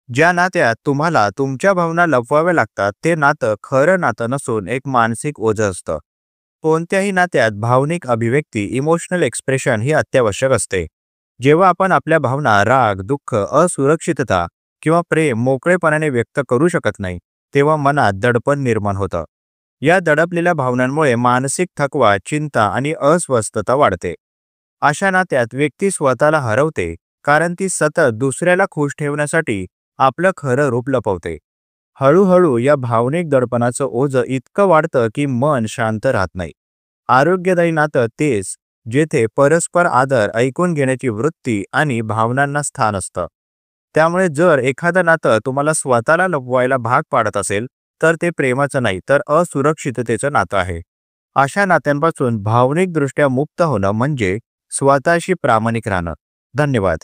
ज्या नात्यात तुम्हाला तुमच्या भावना लपवाव्या लागतात ते नातं खरं नातं नसून एक मानसिक ओझं असतं. कोणत्याही नात्यात भावनिक अभिव्यक्ती इमोशनल एक्सप्रेशन ही अत्यावश्यक असते. जेव्हा आपण आपल्या भावना राग, दुःख, असुरक्षितता किंवा प्रेम मोकळेपणाने व्यक्त करू शकत नाही, तेव्हा मनात दडपण निर्माण होतं. या दडपलेल्या भावनांमुळे मानसिक थकवा, चिंता आणि अस्वस्थता वाढते. अशा नात्यात व्यक्ती स्वतःला हरवते, कारण ती सतत दुसऱ्याला खुश ठेवण्यासाठी आपलं खरं रूप लपवते. हळूहळू या भावनिक दडपणाचं ओझं इतकं वाढतं की मन शांत राहत नाही. आरोग्यदायी नातं तेच जेथे परस्पर आदर, ऐकून घेण्याची वृत्ती आणि भावनांना स्थान असतं. त्यामुळे जर एखादं नातं तुम्हाला स्वतःला लपवायला भाग पाडत असेल, तर ते प्रेमाचं नाही तर असुरक्षिततेचं नातं आहे. अशा नात्यांपासून भावनिकदृष्ट्या मुक्त होणं म्हणजे स्वतःशी प्रामाणिक राहणं. धन्यवाद.